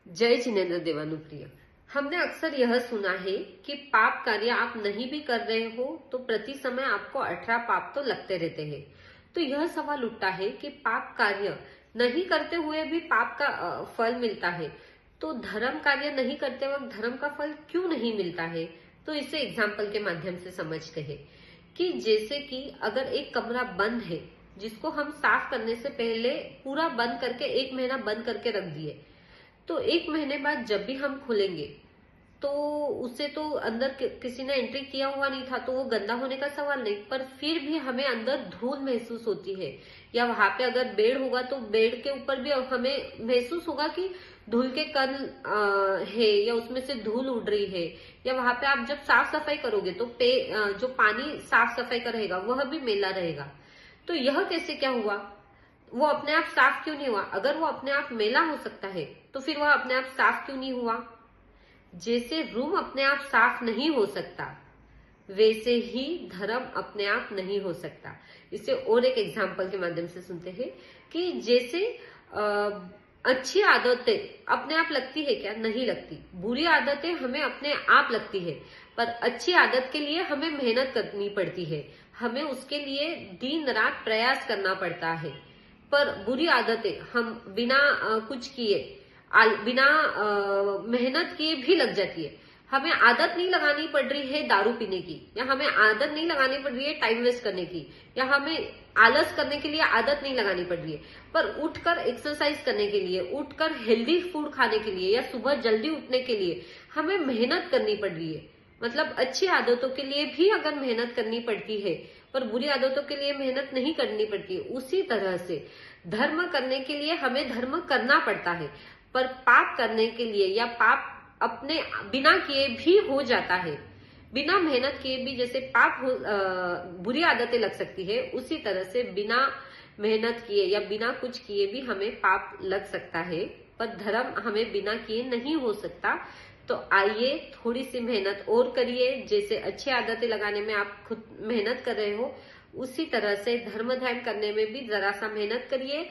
जय जिनेन्द्र देवानुप्रिय। हमने अक्सर यह सुना है कि पाप कार्य आप नहीं भी कर रहे हो तो प्रति समय आपको 18 पाप तो लगते रहते हैं। तो यह सवाल उठता है कि पाप कार्य नहीं करते हुए भी पाप का फल मिलता है, तो धर्म कार्य नहीं करते वक्त धर्म का फल क्यों नहीं मिलता है। तो इसे एग्जाम्पल के माध्यम से समझते हैं कि जैसे कि अगर एक कमरा बंद है जिसको हम साफ करने से पहले पूरा बंद करके 1 महीना बंद करके रख दिए, तो 1 महीने बाद जब भी हम खोलेंगे तो उसे तो अंदर किसी ने एंट्री किया हुआ नहीं था, तो वो गंदा होने का सवाल नहीं, पर फिर भी हमें अंदर धूल महसूस होती है। या वहां पे अगर बेड होगा तो बेड के ऊपर भी हमें महसूस होगा कि धूल के कण है या उसमें से धूल उड़ रही है। या वहां पे आप जब साफ सफाई करोगे तो जो पानी साफ सफाई का रहेगा वह भी मैला रहेगा। तो यह कैसे क्या हुआ? वो अपने आप साफ क्यों नहीं हुआ? अगर वो अपने आप मैला हो सकता है तो फिर वह अपने आप साफ क्यों नहीं हुआ? जैसे रूम अपने आप साफ नहीं हो सकता, वैसे ही धर्म अपने आप नहीं हो सकता। इसे और एक एग्जाम्पल के माध्यम से सुनते हैं कि जैसे अच्छी आदतें अपने आप लगती है क्या? नहीं लगती। बुरी आदतें हमें अपने आप लगती है, पर अच्छी आदत के लिए हमें मेहनत करनी पड़ती है, हमें उसके लिए दिन रात प्रयास करना पड़ता है। पर बुरी आदतें हम बिना कुछ किए, बिना मेहनत किए भी लग जाती है। हमें आदत नहीं लगानी पड़ रही है दारू पीने की, या हमें आदत नहीं लगानी पड़ रही है टाइम वेस्ट करने की, या हमें आलस करने के लिए आदत नहीं लगानी पड़ रही है, पर उठकर एक्सरसाइज करने के लिए, उठकर हेल्दी फूड खाने के लिए, या सुबह जल्दी उठने के लिए हमें मेहनत करनी पड़ रही है। मतलब अच्छी आदतों के लिए भी अगर मेहनत करनी पड़ती है पर बुरी आदतों के लिए मेहनत नहीं करनी पड़ती है, उसी तरह से धर्म करने के लिए हमें धर्म करना पड़ता है, पर पाप करने के लिए या पाप अपने बिना किए भी हो जाता है। बिना मेहनत किए भी जैसे पाप बुरी आदतें लग सकती है, उसी तरह से बिना मेहनत किए या बिना कुछ किए भी हमें पाप लग सकता है, पर धर्म हमें बिना किए नहीं हो सकता। तो आइए थोड़ी सी मेहनत और करिए। जैसे अच्छी आदतें लगाने में आप खुद मेहनत कर रहे हो, उसी तरह से धर्म ध्यान करने में भी जरा सा मेहनत करिए।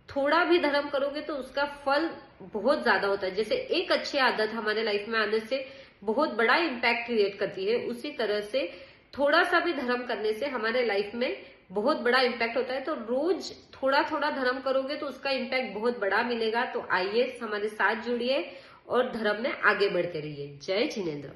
थोड़ा भी धर्म करोगे तो उसका फल बहुत ज्यादा होता है। जैसे एक अच्छी आदत हमारे लाइफ में आने से बहुत बड़ा इम्पैक्ट क्रिएट करती है, उसी तरह से थोड़ा सा भी धर्म करने से हमारे लाइफ में बहुत बड़ा इम्पैक्ट होता है। तो रोज थोड़ा थोड़ा धर्म करोगे तो उसका इम्पैक्ट बहुत बड़ा मिलेगा। तो आइए हमारे साथ जुड़िए और धर्म में आगे बढ़ते रहिए। जय जिनेन्द्र।